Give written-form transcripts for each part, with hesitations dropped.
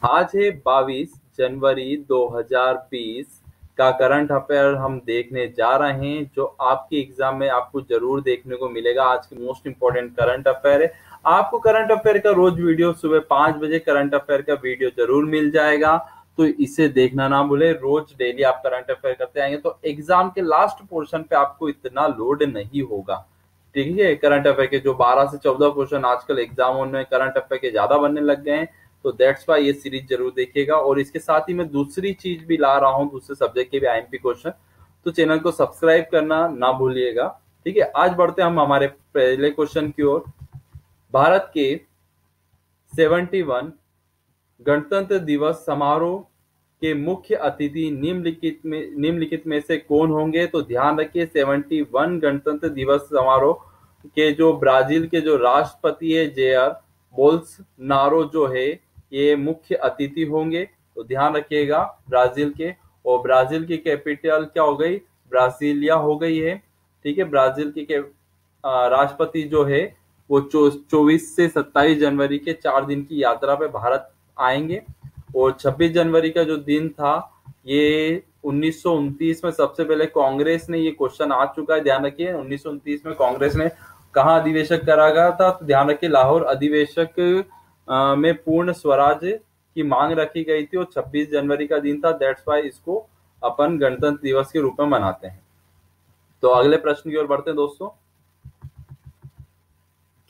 आज है 22 जनवरी 2020 का करंट अफेयर हम देखने जा रहे हैं, जो आपके एग्जाम में आपको जरूर देखने को मिलेगा। आज की मोस्ट इंपॉर्टेंट करंट अफेयर है। आपको करंट अफेयर का रोज वीडियो सुबह 5 बजे करंट अफेयर का वीडियो जरूर मिल जाएगा, तो इसे देखना ना भूले। रोज डेली आप करंट अफेयर करते आएंगे तो एग्जाम के लास्ट पोर्शन पे आपको इतना लोड नहीं होगा। ठीक है, करंट अफेयर के जो 12 से 14 क्वेश्चन आजकल एग्जामों में करंट अफेयर के ज्यादा बनने लग गए हैं, तो दैट्स वाई ये सीरीज जरूर देखिएगा। और इसके साथ ही मैं दूसरी चीज भी ला रहा हूँ, दूसरे सब्जेक्ट के भी आईएमपी क्वेश्चन, तो चैनल को सब्सक्राइब करना ना भूलिएगा। ठीक है, आज बढ़ते हैं हम हमारे पहले क्वेश्चन की ओर। भारत के 71 गणतंत्र दिवस समारोह के मुख्य अतिथि निम्नलिखित में से कौन होंगे? तो ध्यान रखिए, 71 गणतंत्र दिवस समारोह के जो ब्राजील के जो राष्ट्रपति है जेयर बोल्सनारो जो है, ये मुख्य अतिथि होंगे। तो ध्यान रखिएगा ब्राजील के। और ब्राजील की कैपिटल क्या हो गई? ब्रासिलिया हो गई है। ठीक है, ब्राजील के राष्ट्रपति जो है वो 24 से 27 जनवरी के 4 दिन की यात्रा पे भारत आएंगे। और 26 जनवरी का जो दिन था, ये 1929 में सबसे पहले कांग्रेस ने, ये क्वेश्चन आ चुका है, ध्यान रखिए, 1929 में कांग्रेस ने कहाँ अधिवेशक करा गया था? तो ध्यान रखिए, लाहौर अधिवेशक में पूर्ण स्वराज की मांग रखी गई थी और 26 जनवरी का दिन था। दैट्स वाई इसको अपन गणतंत्र दिवस के रूप में मनाते हैं। तो अगले प्रश्न की ओर बढ़ते हैं दोस्तों।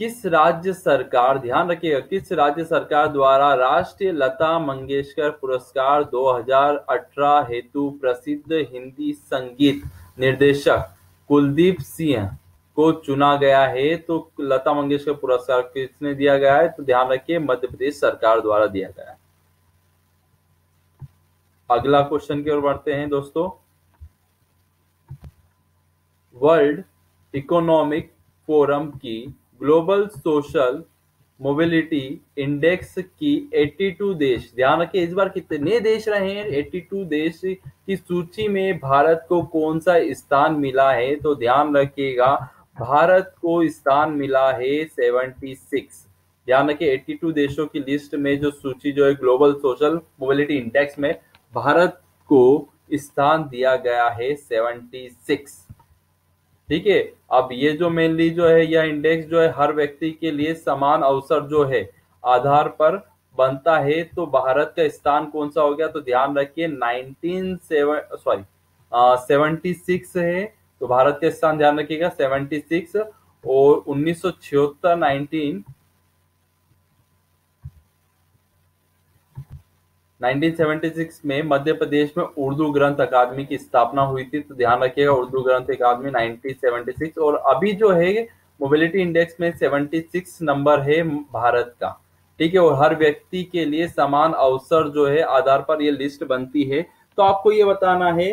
किस राज्य सरकार, ध्यान रखिएगा, किस राज्य सरकार द्वारा राष्ट्रीय लता मंगेशकर पुरस्कार 2018 हेतु प्रसिद्ध हिंदी संगीत निर्देशक कुलदीप सिंह को चुना गया है? तो लता मंगेशकर पुरस्कार किसने दिया गया है? तो ध्यान रखिए, मध्य प्रदेश सरकार द्वारा दिया गया है। अगला क्वेश्चन की ओर बढ़ते हैं दोस्तों। वर्ल्ड इकोनॉमिक फोरम की ग्लोबल सोशल मोबिलिटी इंडेक्स की 82 देश, ध्यान रखिए इस बार कितने देश रहे हैं? 82 देश की सूची में भारत को कौन सा स्थान मिला है? तो ध्यान रखिएगा, भारत को स्थान मिला है 76। ध्यान रखिए, 82 देशों की लिस्ट में जो सूची जो है ग्लोबल सोशल मोबिलिटी इंडेक्स में, भारत को स्थान दिया गया है 76। ठीक है, अब ये जो मेनली जो है यह इंडेक्स जो है हर व्यक्ति के लिए समान अवसर जो है आधार पर बनता है। तो भारत का स्थान कौन सा हो गया? तो ध्यान रखिए 76 है। तो भारत का स्थान ध्यान रखिएगा 76। और 1976 में मध्य प्रदेश में उर्दू ग्रंथ अकादमी की स्थापना हुई थी। तो ध्यान रखिएगा, उर्दू ग्रंथ अकादमी 1976। और अभी जो है मोबिलिटी इंडेक्स में 76 नंबर है भारत का। ठीक है, और हर व्यक्ति के लिए समान अवसर जो है आधार पर ये लिस्ट बनती है। तो आपको ये बताना है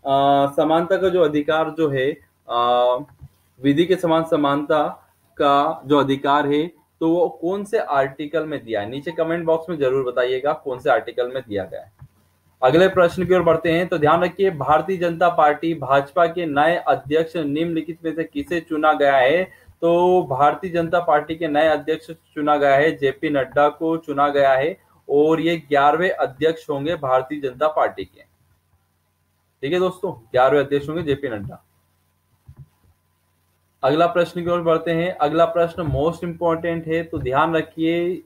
समानता का जो अधिकार जो है, विधि के समान समानता का जो अधिकार है, तो वो कौन से आर्टिकल में दिया है? नीचे कमेंट बॉक्स में जरूर बताइएगा कौन से आर्टिकल में दिया गया है। अगले प्रश्न की ओर बढ़ते हैं। तो ध्यान रखिए, भारतीय जनता पार्टी भाजपा के नए अध्यक्ष निम्नलिखित में से किसे चुना गया है? तो भारतीय जनता पार्टी के नए अध्यक्ष चुना गया है जेपी नड्डा को चुना गया है। और ये 11वें अध्यक्ष होंगे भारतीय जनता पार्टी के। ठीक है दोस्तों, 11वें अध्यक्ष होंगे जेपी नड्डा। अगला प्रश्न की ओर बढ़ते हैं। अगला प्रश्न मोस्ट इंपॉर्टेंट है, तो ध्यान रखिए,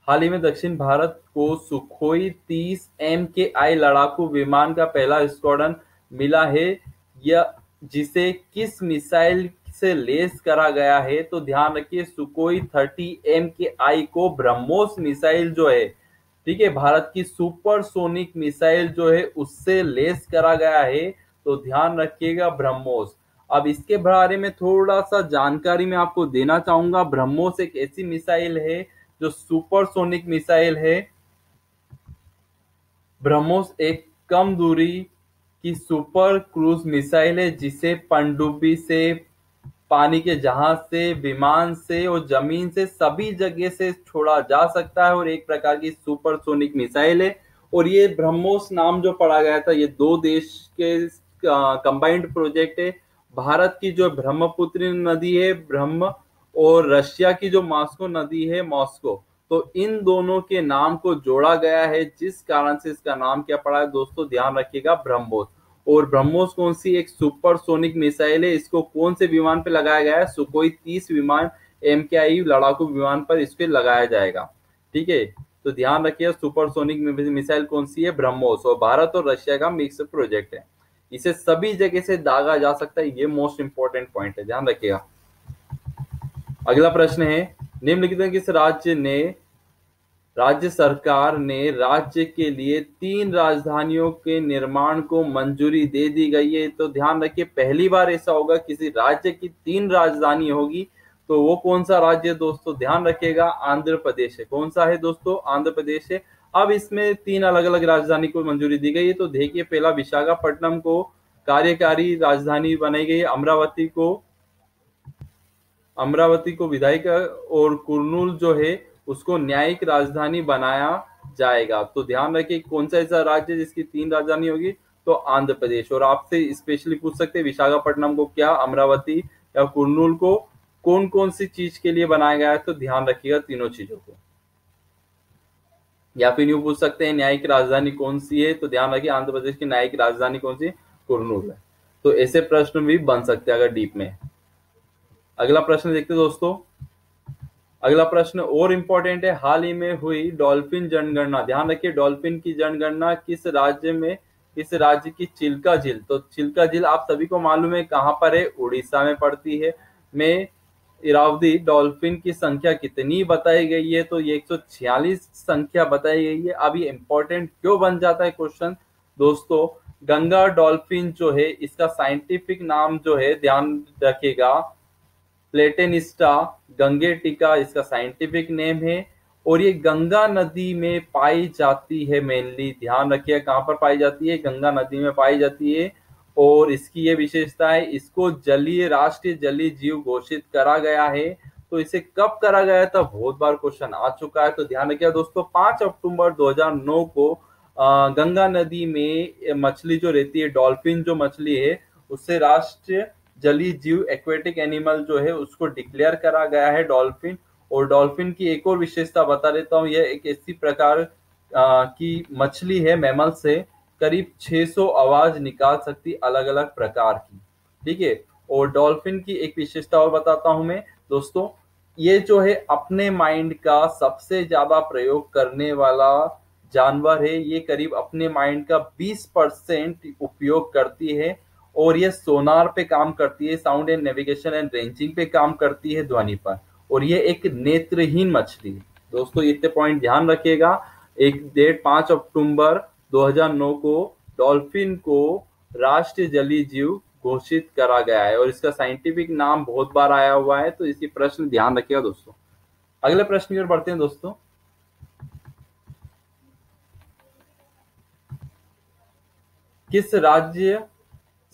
हाल ही में दक्षिण भारत को सुखोई 30 MKI लड़ाकू विमान का पहला स्क्वाड्रन मिला है, यह जिसे किस मिसाइल से लेस करा गया है? तो ध्यान रखिए, सुखोई 30 MKI को ब्रह्मोस मिसाइल जो है, ठीक है, भारत की सुपरसोनिक मिसाइल जो है उससे लेस करा गया है। तो ध्यान रखिएगा, ब्रह्मोस। अब इसके बारे में थोड़ा सा जानकारी मैं आपको देना चाहूंगा। ब्रह्मोस एक ऐसी मिसाइल है जो सुपरसोनिक मिसाइल है। ब्रह्मोस एक कम दूरी की सुपर क्रूज मिसाइल है, जिसे पनडुब्बी से, पानी के जहाज से, विमान से और जमीन से सभी जगह से छोड़ा जा सकता है और एक प्रकार की सुपरसोनिक मिसाइल है। और ये ब्रह्मोस नाम जो पड़ा गया था, ये दो देश के कंबाइंड प्रोजेक्ट है। भारत की जो ब्रह्मपुत्र नदी है ब्रह्म, और रशिया की जो मॉस्को नदी है मॉस्को, तो इन दोनों के नाम को जोड़ा गया है, जिस कारण से इसका नाम क्या पड़ा है दोस्तों, ध्यान रखिएगा, ब्रह्मोस। और ब्रह्मोस कौन सी, एक सुपरसोनिक मिसाइल है। इसको कौन से विमान पे लगाया गया है, सुखोई 30 विमान MKI लड़ाकू विमान पर इस पे लगाया जाएगा। ठीक है, तो ध्यान रखिए सुपरसोनिक मिसाइल कौन सी है, ब्रह्मोस। और भारत और रशिया का मिक्स प्रोजेक्ट है, इसे सभी जगह से दागा जा सकता है, ये मोस्ट इंपॉर्टेंट पॉइंट है, ध्यान रखिएगा। अगला प्रश्न है, निम्नलिखित में किस राज्य सरकार ने राज्य के लिए 3 राजधानियों के निर्माण को मंजूरी दे दी गई है। तो ध्यान रखिए, पहली बार ऐसा होगा किसी राज्य की 3 राजधानी होगी, तो वो कौन सा राज्य है दोस्तों, ध्यान रखिएगा, आंध्र प्रदेश है। कौन सा है दोस्तों, आंध्र प्रदेश है। अब इसमें 3 अलग अलग राजधानी को मंजूरी दी गई है। तो देखिए, पहला विशाखापट्टनम को कार्यकारी राजधानी बनाई गई है, अमरावती को विधायिक और कुर्नूल जो है उसको न्यायिक राजधानी बनाया जाएगा। तो ध्यान रखिए, कौन सा ऐसा राज्य जिसकी 3 राजधानी होगी, तो आंध्र प्रदेश। और आपसे स्पेशली पूछ सकते हैं विशाखापट्टनम को क्या, अमरावती या कुर्नूल को कौन कौन सी चीज के लिए बनाया गया है, तो ध्यान रखिएगा तीनों चीजों को। या फिर यूं पूछ सकते हैं न्यायिक राजधानी कौन सी है, तो ध्यान रखिए आंध्र प्रदेश की न्यायिक राजधानी कौन सी, कुर्नूल है। तो ऐसे प्रश्न भी बन सकते हैं अगर डीप में। अगला प्रश्न देखते हैं दोस्तों। अगला प्रश्न और इंपॉर्टेंट है, हाल ही में हुई डॉल्फिन जनगणना। ध्यान रखिए, डॉल्फिन की जनगणना किस राज्य की, चिल्का झील। तो चिल्का झील आप सभी को मालूम है कहां पर है, उड़ीसा में पड़ती है। में इरावदी डॉल्फिन की संख्या कितनी बताई गई है, तो ये 146 संख्या बताई गई है। अब ये इंपॉर्टेंट क्यों बन जाता है क्वेश्चन दोस्तों, गंगा डॉल्फिन जो है इसका साइंटिफिक नाम जो है, ध्यान रखिएगा, प्लेटेनिस्टा गंगेटिका इसका साइंटिफिक नेम है। और ये गंगा नदी में पाई जाती है मेनली, ध्यान रखिए कहां पर पाई जाती है, गंगा नदी में पाई जाती है। और इसकी ये विशेषता है, इसको राष्ट्रीय जलीय जीव घोषित करा गया है। तो इसे कब करा गया था, बहुत बार क्वेश्चन आ चुका है, तो ध्यान रखिए दोस्तों, 5 अक्टूबर 2009 को गंगा नदी में मछली जो रहती है, डॉल्फिन जो मछली है, उससे राष्ट्रीय जलीय जीव एक्वेटिक एनिमल जो है उसको डिक्लेयर करा गया है डॉल्फिन। और डॉल्फिन की एक और विशेषता बता देता हूँ, यह एक ऐसी प्रकार की मछली है, मैमल से करीब 600 आवाज निकाल सकती अलग अलग प्रकार की। ठीक है, और डॉल्फिन की एक विशेषता और बताता हूं मैं दोस्तों, ये जो है अपने माइंड का सबसे ज्यादा प्रयोग करने वाला जानवर है। ये करीब अपने माइंड का 20% उपयोग करती है। और ये सोनार पे काम करती है, sound and navigation and ranging पे काम करती है, ध्वनि पर। और ये एक नेत्रहीन मछली है दोस्तों, इतने पॉइंट ध्यान रखिएगा। एक डेट 5 अक्टूबर 2009 को डॉल्फिन को राष्ट्रीय जलीय जीव घोषित करा गया है। और इसका साइंटिफिक नाम बहुत बार आया हुआ है, तो इसी प्रश्न ध्यान रखिएगा दोस्तों। अगले प्रश्न की ओर बढ़ते हैं दोस्तों। किस राज्य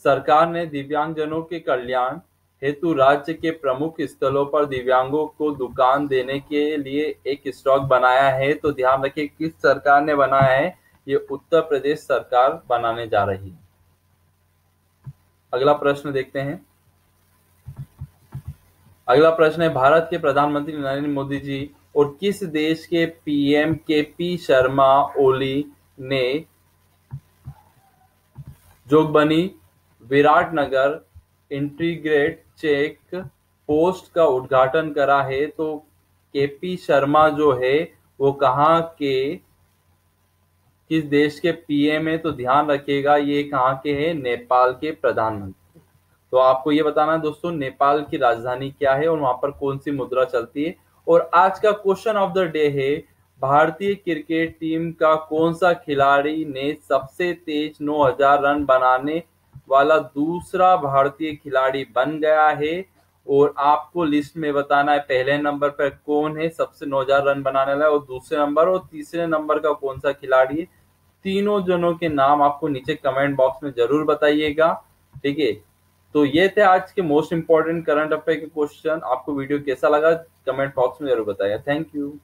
सरकार ने दिव्यांगजनों के कल्याण हेतु राज्य के प्रमुख स्थलों पर दिव्यांगों को दुकान देने के लिए एक स्टॉक बनाया है, तो ध्यान रखिए किस सरकार ने बनाया है, ये उत्तर प्रदेश सरकार बनाने जा रही है। अगला प्रश्न देखते हैं। अगला प्रश्न है, भारत के प्रधानमंत्री नरेंद्र मोदी जी और किस देश के PM KP शर्मा ओली ने Jogbani Biratnagar integrated check post का उद्घाटन करा है। तो KP शर्मा जो है वो कहाँ के, किस देश के PM है, तो ध्यान रखिएगा ये कहाँ के हैं, नेपाल के प्रधानमंत्री। तो आपको ये बताना है दोस्तों नेपाल की राजधानी क्या है और वहां पर कौन सी मुद्रा चलती है। और आज का क्वेश्चन ऑफ द डे है, भारतीय क्रिकेट टीम का कौन सा खिलाड़ी ने सबसे तेज 9000 रन बनाने वाला दूसरा भारतीय खिलाड़ी बन गया है। और आपको लिस्ट में बताना है पहले नंबर पर कौन है सबसे 9000 रन बनाने वाला, और दूसरे नंबर और तीसरे नंबर का कौन सा खिलाड़ी है। तीनों जनों के नाम आपको नीचे कमेंट बॉक्स में जरूर बताइएगा। ठीक है, तो ये थे आज के मोस्ट इंपॉर्टेंट करंट अफेयर के क्वेश्चन। आपको वीडियो कैसा लगा कमेंट बॉक्स में जरूर बताइएगा। Thank you.